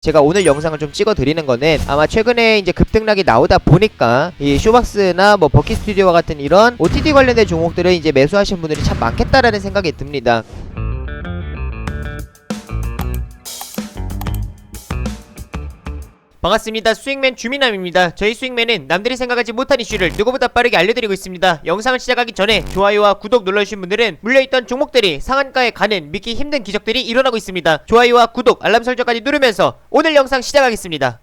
제가 오늘 영상을 좀 찍어 드리는 거는 아마 최근에 이제 급등락이 나오다 보니까 이 쇼박스나 뭐 버킷 스튜디오와 같은 이런 OTT 관련된 종목들을 이제 매수하신 분들이 참 많겠다라는 생각이 듭니다. 반갑습니다. 수익맨 주민남입니다. 저희 수익맨은 남들이 생각하지 못한 이슈를 누구보다 빠르게 알려드리고 있습니다. 영상을 시작하기 전에 좋아요와 구독 눌러주신 분들은 물려있던 종목들이 상한가에 가는 믿기 힘든 기적들이 일어나고 있습니다. 좋아요와 구독, 알람 설정까지 누르면서 오늘 영상 시작하겠습니다.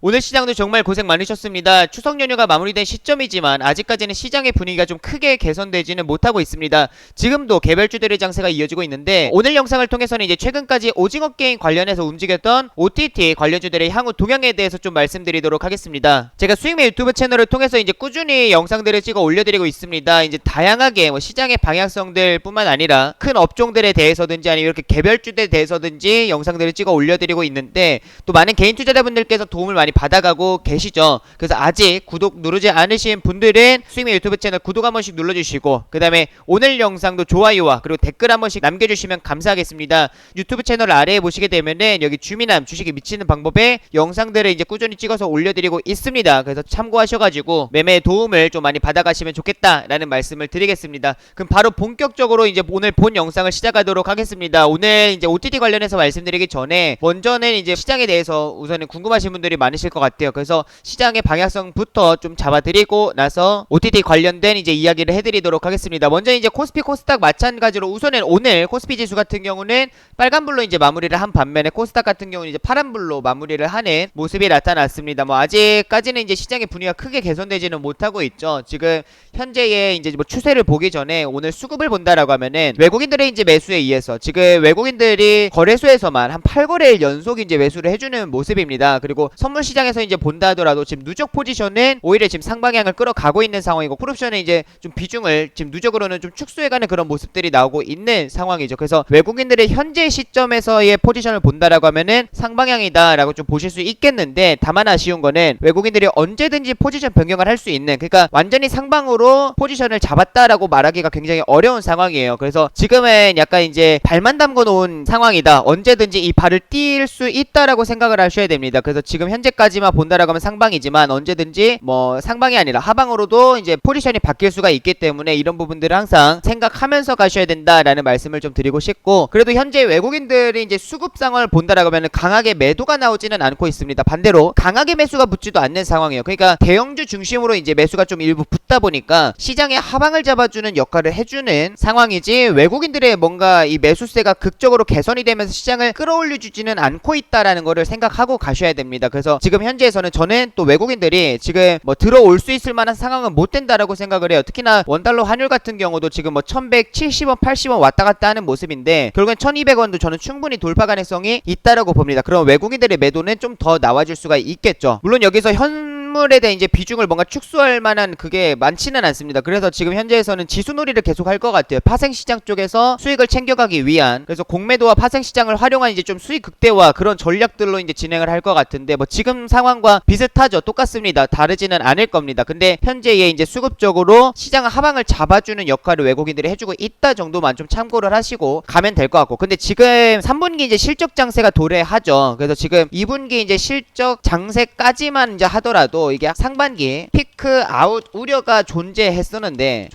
오늘 시장도 정말 고생 많으셨습니다. 추석 연휴가 마무리된 시점이지만 아직까지는 시장의 분위기가 좀 크게 개선되지는 못하고 있습니다. 지금도 개별주들의 장세가 이어지고 있는데 오늘 영상을 통해서는 이제 최근까지 오징어 게임 관련해서 움직였던 OTT 관련주들의 향후 동향에 대해서 좀 말씀드리도록 하겠습니다. 제가 수익맨 유튜브 채널을 통해서 이제 꾸준히 영상들을 찍어 올려드리고 있습니다. 이제 다양하게 뭐 시장의 방향성들 뿐만 아니라 큰 업종들에 대해서든지 아니면 이렇게 개별주들에 대해서든지 영상들을 찍어 올려드리고 있는데 또 많은 개인 투자자분들께서 도움을 많이 받아가고 계시죠. 그래서 아직 구독 누르지 않으신 분들은 수익맨 유튜브 채널 구독 한 번씩 눌러주시고 그 다음에 오늘 영상도 좋아요와 그리고 댓글 한 번씩 남겨주시면 감사하겠습니다. 유튜브 채널 아래에 보시게 되면은 여기 주민함 주식에 미치는 방법의 영상들을 이제 꾸준히 찍어서 올려드리고 있습니다. 그래서 참고하셔가지고 매매에 도움을 좀 많이 받아가시면 좋겠다라는 말씀을 드리겠습니다. 그럼 바로 본격적으로 이제 오늘 본 영상을 시작하도록 하겠습니다. 오늘 이제 OTT 관련해서 말씀드리기 전에 먼저는 이제 시장에 대해서 우선은 궁금하신 분들이 많으실 것 같아요. 그래서 시장의 방향성부터 좀 잡아드리고 나서 OTT 관련된 이제 이야기를 해드리도록 하겠습니다. 먼저 이제 코스피 코스닥 마찬가지로 우선은 오늘 코스피 지수 같은 경우는 빨간불로 이제 마무리를 한 반면에 코스닥 같은 경우는 이제 파란불로 마무리를 하는 모습이 나타났습니다. 뭐 아직까지는 이제 시장의 분위기가 크게 개선되지는 못하고 있죠. 지금 현재의 이제 뭐 추세를 보기 전에 오늘 수급을 본다라고 하면은 외국인들의 이제 매수에 의해서 지금 외국인들이 거래소에서만 한 8거래일 연속 이제 매수를 해주는 모습입니다. 그리고 선물 시장에서 이제 본다 하더라도 지금 누적 포지션은 오히려 지금 상방향을 끌어가고 있는 상황이고 콜옵션은 이제 좀 비중을 지금 누적으로는 좀 축소해가는 그런 모습들이 나오고 있는 상황이죠. 그래서 외국인들의 현재 시점에서의 포지션을 본다라고 하면은 상방향이다라고 좀 보실 수 있겠는데 다만 아쉬운 거는 외국인들이 언제든지 포지션 변경을 할 수 있는 그러니까 완전히 상방으로 포지션을 잡았다라고 말하기가 굉장히 어려운 상황이에요. 그래서 지금은 약간 이제 발만 담궈 놓은 상황이다. 언제든지 이 발을 뛸 수 있다라고 생각을 하셔야 됩니다. 그래서 지금 현재까지만 본다라고 하면 상방이지만 언제든지 뭐 상방이 아니라 하방으로도 이제 포지션이 바뀔 수가 있기 때문에 이런 부분들을 항상 생각하면서 가셔야 된다라는 말씀을 좀 드리고 싶고 그래도 현재 외국인들이 이제 수급 상황을 본다라고 하면 강하게 매도가 나오지는 않고 있습니다. 반대로 강하게 매수가 붙지도 않는 상황이에요. 그러니까 대형주 중심으로 이제 매수가 좀 일부 붙다 보니까 시장의 하방을 잡아주는 역할을 해주는 상황이지 외국인들의 뭔가 이 매수세가 극적으로 개선이 되면서 시장을 끌어올려주지는 않고 있다라는 거를 생각하고 가셔야 됩니다. 그래서 지금 현재에서는 저는 또 외국인들이 지금 뭐 들어올 수 있을 만한 상황은 못 된다라고 생각을 해요. 특히나 원달러 환율 같은 경우도 지금 뭐 1170원 80원 왔다 갔다 하는 모습인데 결국엔 1200원도 저는 충분히 돌파 가능성이 있다라고 봅니다. 그럼 외국인들의 매도는 좀 더 나와줄 수가 있겠죠. 물론 여기서 물에 대한 이제 비중을 뭔가 축소할 만한 그게 많지는 않습니다. 그래서 지금 현재에서는 지수놀이를 계속 할 것 같아요. 파생시장 쪽에서 수익을 챙겨가기 위한 그래서 공매도와 파생시장을 활용한 이제 좀 수익 극대화 그런 전략들로 이제 진행을 할 것 같은데 뭐 지금 상황과 비슷하죠. 똑같습니다. 다르지는 않을 겁니다. 근데 현재의 이제 수급적으로 시장 하방을 잡아주는 역할을 외국인들이 해주고 있다 정도만 좀 참고를 하시고 가면 될 것 같고 근데 지금 3분기 이제 실적 장세가 도래하죠. 그래서 지금 2분기 이제 실적 장세까지만 이제 하더라도 이게 상반기 피크 아웃 우려가 존재했는데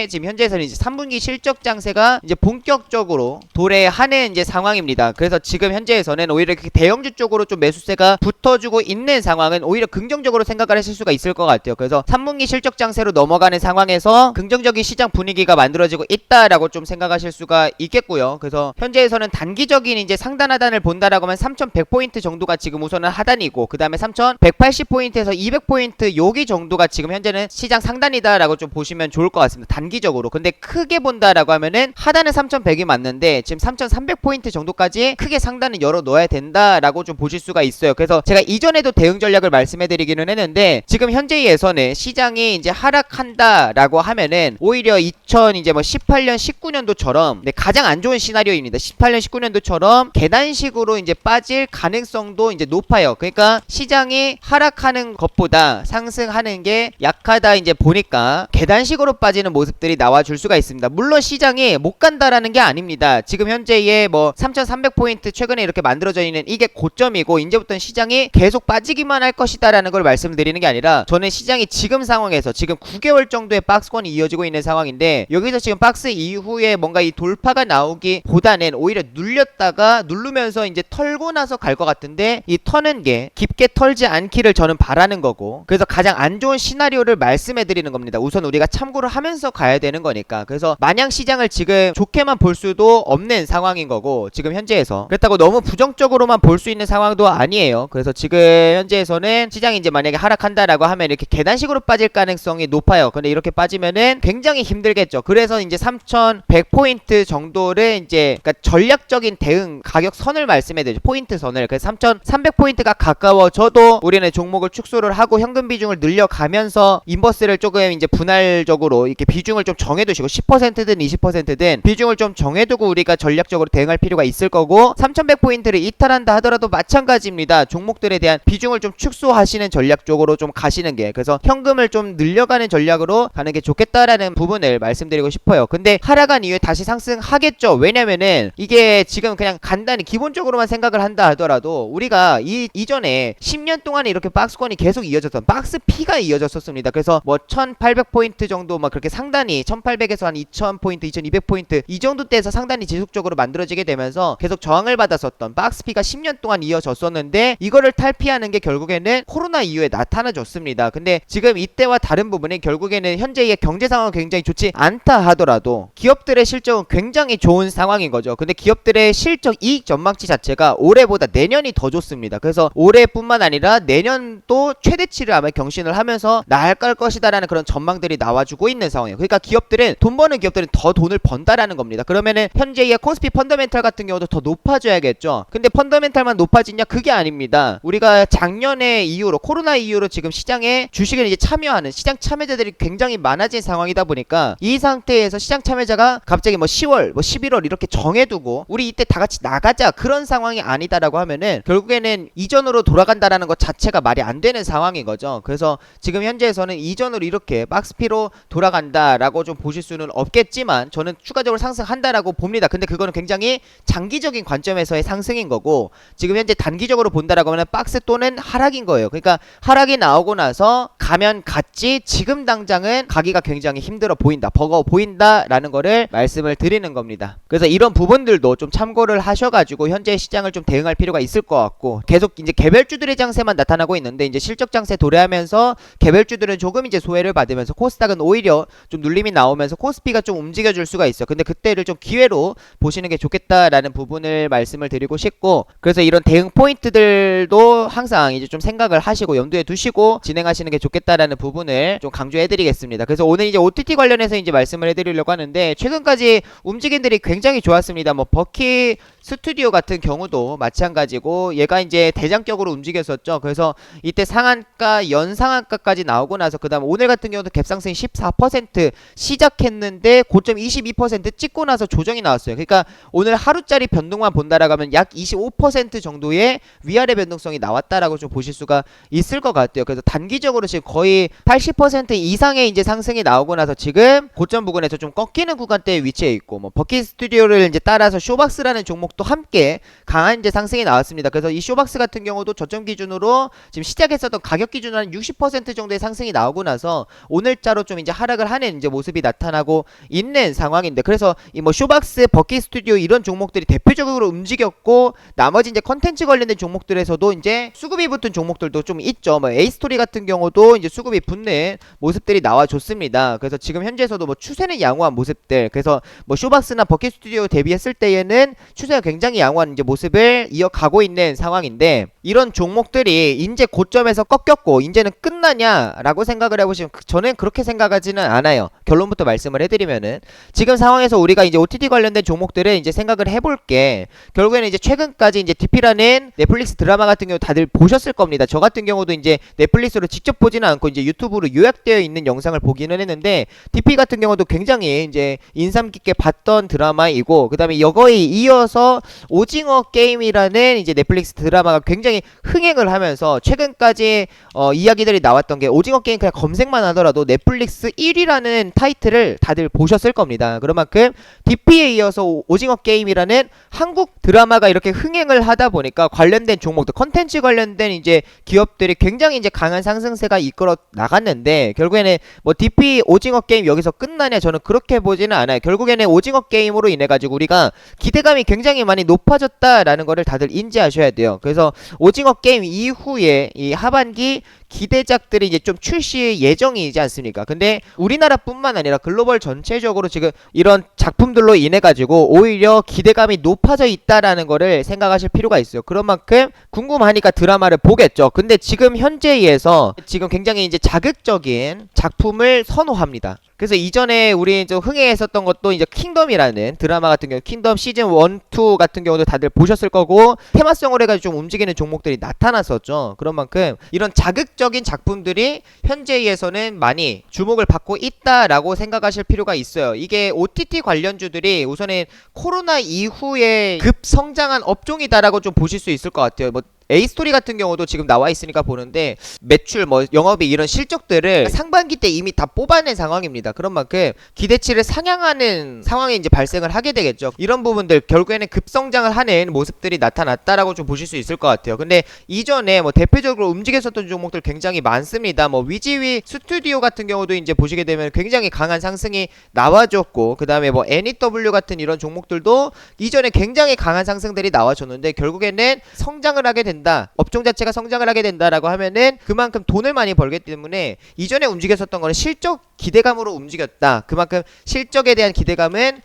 지금 현재에서는 이제 3분기 실적 장세가 이제 본격적으로 도래하는 이제 상황입니다. 그래서 지금 현재에서는 오히려 대형주 쪽으로 좀 매수세가 붙어주고 있는 상황은 오히려 긍정적으로 생각을 하실 수가 있을 것 같아요. 그래서 3분기 실적 장세로 넘어가는 상황에서 긍정적인 시장 분위기가 만들어지고 있다라고 좀 생각하실 수가 있겠고요. 그래서 현재에서는 단기적인 이제 상단 하단을 본다라고 하면 3100포인트 정도가 지금 우선은 하단이고 그 다음에 3180포인트에서 200포인트 여기 정도가 지금 현재는 시장 상단이다라고 좀 보시면 좋을 것 같습니다. 단기적으로. 근데 크게 본다라고 하면은 하단은 3100이 맞는데 지금 3300포인트 정도까지 크게 상단은 열어 넣어야 된다라고 좀 보실 수가 있어요. 그래서 제가 이전에도 대응 전략을 말씀해드리기는 했는데 지금 현재에서는 시장이 이제 하락한다라고 하면은 오히려 이제 뭐 18년 19년도처럼 가장 안 좋은 시나리오입니다. 18년 19년도처럼 계단식으로 이제 빠질 가능성도 이제 높아요. 그러니까 시장이 하락하는 것보다 상승하는 하는 게 약하다 이제 보니까 계단식으로 빠지는 모습들이 나와줄 수가 있습니다. 물론 시장이 못 간다라는 게 아닙니다. 지금 현재의 뭐 3,300포인트 최근에 이렇게 만들어져 있는 이게 고점이고 이제부터는 시장이 계속 빠지기만 할 것이다라는 걸 말씀드리는 게 아니라 저는 시장이 지금 상황에서 지금 9개월 정도의 박스권이 이어지고 있는 상황인데 여기서 지금 박스 이후에 뭔가 이 돌파가 나오기보다는 오히려 눌렸다가 누르면서 이제 털고 나서 갈 것 같은데 이 터는 게 깊게 털지 않기를 저는 바라는 거고 그래서 가장 안 좋은 시나리오를 말씀해 드리는 겁니다. 우선 우리가 참고를 하면서 가야 되는 거니까 그래서 마냥 시장을 지금 좋게만 볼 수도 없는 상황인 거고 지금 현재에서 그렇다고 너무 부정적으로만 볼 수 있는 상황도 아니에요. 그래서 지금 현재에서는 시장이 이제 만약에 하락한다라고 하면 이렇게 계단식으로 빠질 가능성이 높아요. 근데 이렇게 빠지면은 굉장히 힘들겠죠. 그래서 이제 3,100포인트 정도를 이제 그러니까 전략적인 대응 가격 선을 말씀해 드리죠. 포인트 선을. 그래서 3,300포인트가 가까워져도 우리는 종목을 축소를 하고 현금 비중을 늘려가면서 인버스를 조금 이제 분할적으로 이렇게 비중을 좀 정해두시고 10%든 20%든 비중을 좀 정해두고 우리가 전략적으로 대응할 필요가 있을 거고 3,100포인트를 이탈한다 하더라도 마찬가지입니다. 종목들에 대한 비중을 좀 축소하시는 전략 쪽으로 좀 가시는 게 그래서 현금을 좀 늘려가는 전략으로 가는 게 좋겠다라는 부분을 말씀드리고 싶어요. 근데 하락한 이후에 다시 상승하겠죠. 왜냐면은 이게 지금 그냥 간단히 기본적으로만 생각을 한다 하더라도 우리가 이전에 10년 동안 이렇게 박스권이 계속 이어졌던 박스 P가 이어졌었습니다. 그래서 뭐 1,800포인트 정도 막 그렇게 상단이 1,800에서 한 2,000포인트, 2,200포인트 이 정도 대에서 상단이 지속적으로 만들어지게 되면서 계속 저항을 받았었던 박스 P가 10년 동안 이어졌었는데 이거를 탈피하는 게 결국에는 코로나 이후에 나타나줬습니다. 근데 지금 이때와 다른 부분이 결국에는 현재의 경제 상황은 굉장히 좋지 않다 하더라도 기업들의 실적은 굉장히 좋은 상황인 거죠. 근데 기업들의 실적 이익 전망치 자체가 올해보다 내년이 더 좋습니다. 그래서 올해뿐만 아니라 내년도 최대치를 아마 경신을 하면서 나아갈 것이다라는 그런 전망들이 나와주고 있는 상황이에요. 그러니까 기업들은 돈 버는 기업들은 더 돈을 번다라는 겁니다. 그러면은 현재의 코스피 펀더멘탈 같은 경우도 더 높아져야겠죠. 근데 펀더멘탈만 높아지냐 그게 아닙니다. 우리가 작년에 이후로 코로나 이후로 지금 시장에 주식을 이제 참여하는 시장 참여자들이 굉장히 많아진 상황이다 보니까 이 상태에서 시장 참여자가 갑자기 뭐 10월 뭐 11월 이렇게 정해두고 우리 이때 다 같이 나가자 그런 상황이 아니다라고 하면은 결국에는 이전으로 돌아간다라는 것 자체가 말이 안 되는 상황인 거죠. 그래서 지금 현재에서는 이전으로 이렇게 박스피로 돌아간다라고 좀 보실 수는 없겠지만 저는 추가적으로 상승한다라고 봅니다. 근데 그거는 굉장히 장기적인 관점에서의 상승인 거고 지금 현재 단기적으로 본다라고 하면 박스 또는 하락인 거예요. 그러니까 하락이 나오고 나서 가면 갔지 지금 당장은 가기가 굉장히 힘들어 보인다, 버거워 보인다라는 거를 말씀을 드리는 겁니다. 그래서 이런 부분들도 좀 참고를 하셔가지고 현재 시장을 좀 대응할 필요가 있을 것 같고 계속 이제 개별주들의 장세만 나타나고 있는데 이제 실적 장세 도래하면서 개별주들은 조금 이제 소외를 받으면서 코스닥은 오히려 좀 눌림이 나오면서 코스피가 좀 움직여줄 수가 있어. 근데 그때를 좀 기회로 보시는 게 좋겠다라는 부분을 말씀을 드리고 싶고 그래서 이런 대응 포인트들도 항상 이제 좀 생각을 하시고 염두에 두시고 진행하시는 게 좋겠다라는 부분을 좀 강조해드리겠습니다. 그래서 오늘 이제 OTT 관련해서 이제 말씀을 해드리려고 하는데 최근까지 움직임들이 굉장히 좋았습니다. 뭐 버키 스튜디오 같은 경우도 마찬가지고 얘가 이제 대장격으로 움직였었죠. 그래서 이때 상한가 연상한가까지 나오고 나서 그 다음 오늘 같은 경우도 갭상승이 14% 시작했는데 고점 22% 찍고 나서 조정이 나왔어요. 그러니까 오늘 하루짜리 변동만 본다라고 하면 약 25% 정도의 위아래 변동성이 나왔다라고 좀 보실 수가 있을 것 같아요. 그래서 단기적으로 지금 거의 80% 이상의 이제 상승이 나오고 나서 지금 고점 부근에서 좀 꺾이는 구간대에 위치해 있고 뭐 버키 스튜디오를 이제 따라서 쇼박스라는 종목도 함께 강한 이제 상승이 나왔습니다. 그래서 이 쇼박스 같은 경우도 저점 기준으로 지금 시작했었던 가격 기준으로 한 60% 정도의 상승이 나오고 나서 오늘자로 좀 이제 하락을 하는 이제 모습이 나타나고 있는 상황인데 그래서 이 뭐 쇼박스, 버키 스튜디오 이런 종목들이 대표적으로 움직였고 나머지 이제 컨텐츠 관련된 종목들에서도 이제 수급이 붙은 종목들도 좀 있죠. 뭐 에이스토리 같은 경우도 이제 수급이 붙는 모습들이 나와줬습니다. 그래서 지금 현재에서도 뭐 추세는 양호한 모습들 그래서 뭐 쇼박스나 버키 스튜디오 대비했을 때에는 추세가 굉장히 양호한 이제 모습을 이어가고 있는 상황인데 이런 종목들이 이제 고점에서 꺾였고 이제는 끝나냐라고 생각을 해보시면 저는 그렇게 생각하지는 않아요. 결론부터 말씀을 해드리면은 지금 상황에서 우리가 이제 OTT 관련된 종목들을 이제 생각을 해볼게 결국에는 이제 최근까지 이제 DP라는 넷플릭스 드라마 같은 경우 다들 보셨을 겁니다. 저 같은 경우도 이제 넷플릭스로 직접 보지는 않고 이제 유튜브로 요약되어 있는 영상을 보기는 했는데 DP 같은 경우도 굉장히 이제 인상 깊게 봤던 드라마이고 그 다음에 이거에 이어서 오징어 게임이라는 이제 넷플릭스 드라마가 굉장히 흥행을 하면서 최근까지 이야기들이 나왔 나왔던 게 오징어 게임 그냥 검색만 하더라도 넷플릭스 1위라는 타이틀을 다들 보셨을 겁니다. 그런 만큼 DP에 이어서 오징어 게임이라는 한국 드라마가 이렇게 흥행을 하다 보니까 관련된 종목들, 컨텐츠 관련된 이제 기업들이 굉장히 이제 강한 상승세가 이끌어 나갔는데, 결국에는 뭐 DP 오징어 게임 여기서 끝나냐, 저는 그렇게 보지는 않아요. 결국에는 오징어 게임으로 인해 가지고 우리가 기대감이 굉장히 많이 높아졌다라는 거를 다들 인지하셔야 돼요. 그래서 오징어 게임 이후에 이 하반기 기대작들이 이제 좀 출시 예정이지 않습니까? 근데 우리나라뿐만 아니라 글로벌 전체적으로 지금 이런 작품들로 인해 가지고 오히려 기대감이 높아져 있다라는 거를 생각하실 필요가 있어요. 그런 만큼 궁금하니까 드라마를 보겠죠. 근데 지금 현재에서 지금 굉장히 이제 자극적인 작품을 선호합니다. 그래서 이전에 우리 좀 흥행했었던 것도 이제 킹덤이라는 드라마 같은 경우, 킹덤 시즌 1, 2 같은 경우도 다들 보셨을 거고, 테마성으로 해가지고 좀 움직이는 종목들이 나타났었죠. 그런 만큼 이런 자극적인 작품들이 현재에서는 많이 주목을 받고 있다라고 생각하실 필요가 있어요. 이게 OTT 관련주들이 우선은 코로나 이후에 급성장한 업종이다라고 좀 보실 수 있을 것 같아요. 뭐 A스토리 같은 경우도 지금 나와 있으니까 보는데, 매출, 뭐 영업이 이런 실적들을 상반기 때 이미 다 뽑아낸 상황입니다. 그런 만큼 기대치를 상향하는 상황이 이제 발생을 하게 되겠죠. 이런 부분들 결국에는 급성장을 하는 모습들이 나타났다라고 좀 보실 수 있을 것 같아요. 근데 이전에 뭐 대표적으로 움직였었던 종목들 굉장히 많습니다. 뭐 위지위 스튜디오 같은 경우도 이제 보시게 되면 굉장히 강한 상승이 나와줬고, 그 다음에 뭐 NEW 같은 이런 종목들도 이전에 굉장히 강한 상승들이 나와줬는데, 결국에는 성장을 하게 된다, 업종 자체가 성장을 하게 된다라고 하면은 그만큼 돈을 많이 벌기 때문에 이전에 움직였었던 거는 실적 기대감으로 움직였다, 그만큼 실적에 대한 기대감은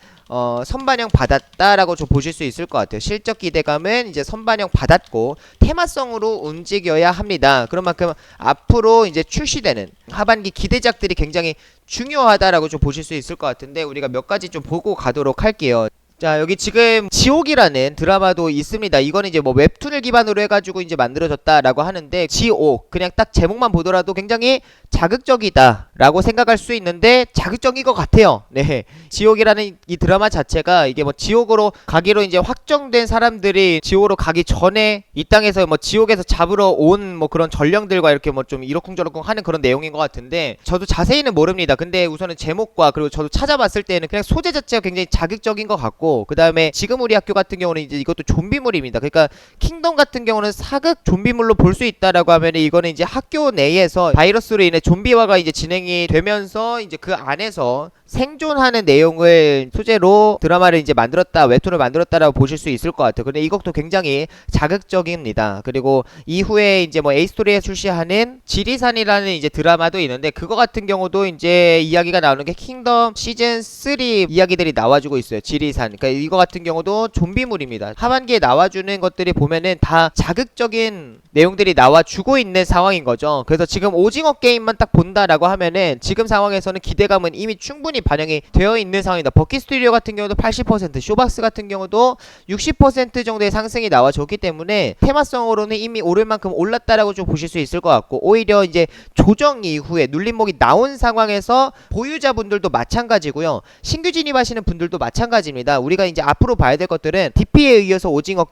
선반영 받았다라고 좀 보실 수 있을 것 같아요. 실적 기대감은 이제 선반영 받았고 테마성으로 움직여야 합니다. 그런 만큼 앞으로 이제 출시되는 하반기 기대작들이 굉장히 중요하다라고 좀 보실 수 있을 것 같은데, 우리가 몇 가지 좀 보고 가도록 할게요. 자, 여기 지금 지옥이라는 드라마도 있습니다. 이거는 이제 뭐 웹툰을 기반으로 해가지고 이제 만들어졌다라고 하는데, 지옥 그냥 딱 제목만 보더라도 굉장히 자극적이다라고 생각할 수 있는데 자극적인 것 같아요. 네, 지옥이라는 이 드라마 자체가 이게 뭐 지옥으로 가기로 이제 확정된 사람들이 지옥으로 가기 전에 이 땅에서 뭐 지옥에서 잡으러 온 뭐 그런 전령들과 이렇게 뭐 좀 이러쿵저러쿵 하는 그런 내용인 것 같은데, 저도 자세히는 모릅니다. 근데 우선은 제목과 그리고 저도 찾아봤을 때는 그냥 소재 자체가 굉장히 자극적인 것 같고, 그 다음에 지금 우리 학교 같은 경우는 이제 이것도 좀비물입니다. 그러니까 킹덤 같은 경우는 사극 좀비물로 볼 수 있다라고 하면, 이거는 이제 학교 내에서 바이러스로 인해 좀비화가 이제 진행이 되면서 이제 그 안에서 생존하는 내용을 소재로 드라마를 이제 만들었다, 웹툰을 만들었다라고 보실 수 있을 것 같아요. 근데 이것도 굉장히 자극적입니다. 그리고 이후에 이제 뭐 A스토리에 출시하는 지리산이라는 이제 드라마도 있는데, 그거 같은 경우도 이제 이야기가 나오는 게 킹덤 시즌 3 이야기들이 나와주고 있어요. 지리산. 그러니까 이거 같은 경우도 좀비물입니다. 하반기에 나와주는 것들이 보면은 다 자극적인 내용들이 나와주고 있는 상황인 거죠. 그래서 지금 오징어 게임만 딱 본다라고 하면은 지금 상황에서는 기대감은 이미 충분히 반영이 되어 있는 상황이다. 버킷 스튜디오 같은 경우도 80%, 쇼박스 같은 경우도 60% 정도의 상승이 나와줬기 때문에 테마성으로는 이미 오를 만큼 올랐다라고 좀 보실 수 있을 것 같고, 오히려 이제 조정 이후에 눌림목이 나온 상황에서 보유자분들도 마찬가지고요, 신규 진입하시는 분들도 마찬가지입니다. 우리가 이제 앞으로 봐야 될 것들은 DP에 이어서 오징어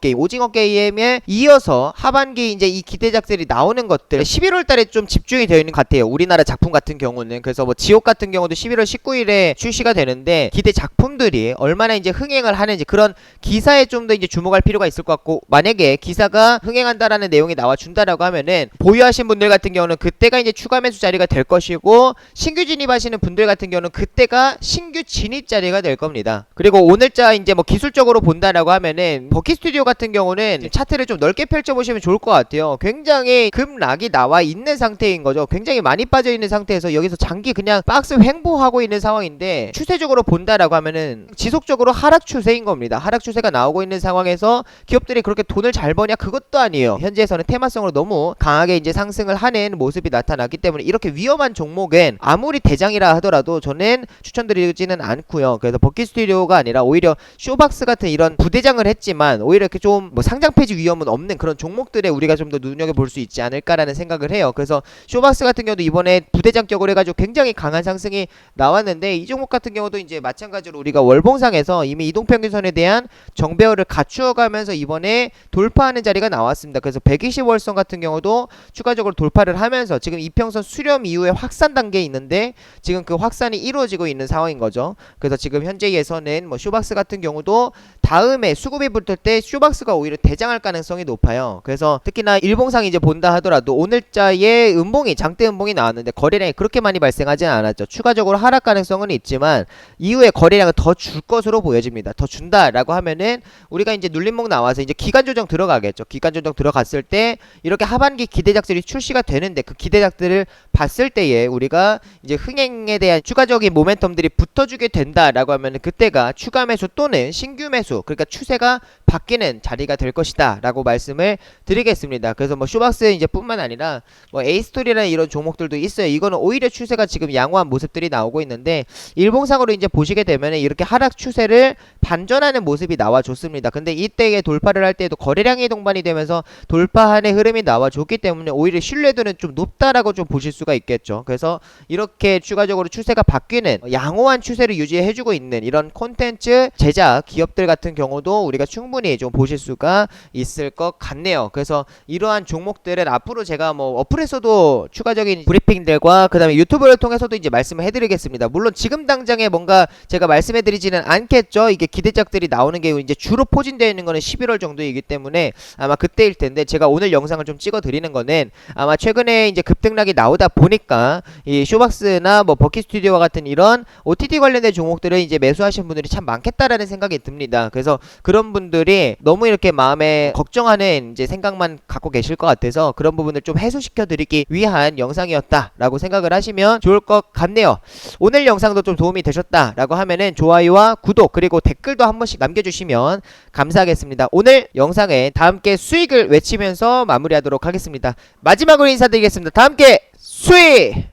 게임에 이어서 하반기 이제 이 기대작들이 나오는 것들 11월 달에 좀 집중이 되어 있는 것 같아요. 우리나라 작품 같은 경우는. 그래서 뭐 지옥 같은 경우도 11월 19일에 출시가 되는데, 기대 작품들이 얼마나 이제 흥행을 하는지 그런 기사에 좀 더 이제 주목할 필요가 있을 것 같고, 만약에 기사가 흥행한다라는 내용이 나와준다라고 하면은 보유하신 분들 같은 경우는 그때가 이제 추가 매수 자리가 될 것이고, 신규 진입하시는 분들 같은 경우는 그때가 신규 진입 자리가 될 겁니다. 그리고 오늘자 이제 뭐 기술적으로 본다라고 하면은 버킷 스튜디오 같은 경우는 차트를 좀 넓게 펼쳐보시면 좋을 것 같아요. 굉장히 급락이 나와 있는 상태인 거죠. 굉장히 많이 빠져 있는 상태에서 여기서 장기 그냥 박스 횡보하고 있는 상황인데, 추세적으로 본다라고 하면은 지속적으로 하락 추세인 겁니다. 하락 추세가 나오고 있는 상황에서 기업들이 그렇게 돈을 잘 버냐? 그것도 아니에요. 현재에서는 테마성으로 너무 강하게 이제 상승을 하는 모습이 나타났기 때문에 이렇게 위험한 종목은 아무리 대장이라 하더라도 저는 추천드리지는 않고요. 그래서 버킷 스튜디오가 아니라 오히려 쇼박스 같은 이런 부대장을 했지만 오히려 이렇게 좀 뭐 상장 폐지 위험은 없는 그런 종목들에 우리가 좀 더 눈여겨볼 수 있지 않을까라는 생각을 해요. 그래서 쇼박스 같은 경우도 이번에 부대장격으로 해가지고 굉장히 강한 상승이 나왔는데, 있는데 이 종목 같은 경우도 이제 마찬가지로 우리가 월봉상에서 이미 이동평균선에 대한 정배열을 갖추어가면서 이번에 돌파하는 자리가 나왔습니다. 그래서 120월선 같은 경우도 추가적으로 돌파를 하면서 지금 이평선 수렴 이후에 확산 단계에 있는데 지금 그 확산이 이루어지고 있는 상황인 거죠. 그래서 지금 현재에서는 뭐 쇼박스 같은 경우도 다음에 수급이 붙을 때 쇼박스가 오히려 대장할 가능성이 높아요. 그래서 특히나 일봉상 이제 본다 하더라도 오늘자에 음봉이 장대 음봉이 나왔는데 거래량이 그렇게 많이 발생하지는 않았죠. 추가적으로 하락 가능성은 있지만 이후에 거래량은 더 줄 것으로 보여집니다. 더 준다라고 하면은 우리가 이제 눌림목 나와서 이제 기간 조정 들어가겠죠. 기간 조정 들어갔을 때 이렇게 하반기 기대작들이 출시가 되는데 그 기대작들을 봤을 때에 우리가 이제 흥행에 대한 추가적인 모멘텀들이 붙어주게 된다라고 하면은 그때가 추가 매수 또는 신규 매수, 그러니까 추세가 바뀌는 자리가 될 것이다 라고 말씀을 드리겠습니다. 그래서 뭐 쇼박스 이제 뿐만 아니라 뭐 에이스토리라는 이런 종목들도 있어요. 이거는 오히려 추세가 지금 양호한 모습들이 나오고 있는데 일봉상으로 이제 보시게 되면 이렇게 하락 추세를 반전하는 모습이 나와줬습니다. 근데 이때에 돌파를 할 때도 거래량이 동반이 되면서 돌파하는 흐름이 나와줬기 때문에 오히려 신뢰도는 좀 높다라고 좀 보실 수가 있겠죠. 그래서 이렇게 추가적으로 추세가 바뀌는 양호한 추세를 유지해주고 있는 이런 콘텐츠 제작 기업들 같은 경우도 우리가 충분히 좀 보실 수가 있을 것 같네요. 그래서 이러한 종목들은 앞으로 제가 뭐 어플에서도 추가적인 브리핑들과 그 다음에 유튜브를 통해서도 이제 말씀을 해드리겠습니다. 물론 지금 당장에 뭔가 제가 말씀해드리지는 않겠죠. 이게 기대작들이 나오는 게 이제 주로 포진되어 있는 거는 11월 정도이기 때문에 아마 그때일 텐데 제가 오늘 영상을 좀 찍어 드리는 거는 아마 최근에 이제 급등락이 나오다 보니까 이 쇼박스나 뭐 버킷 스튜디오와 같은 이런 OTT 관련된 종목들을 이제 매수하신 분들이 참 많겠다라는 생각이 듭니다. 그래서 그런 분들이 너무 이렇게 마음에 걱정하는 이제 생각만 갖고 계실 것 같아서 그런 부분을 좀 해소시켜 드리기 위한 영상이었다라고 생각을 하시면 좋을 것 같네요. 오늘 영상도 좀 도움이 되셨다라고 하면은 좋아요와 구독 그리고 댓글도 한 번씩 남겨주시면 감사하겠습니다. 오늘 영상에 다 함께 수익을 외치면서 마무리하도록 하겠습니다. 마지막으로 인사드리겠습니다. 다 함께 수익!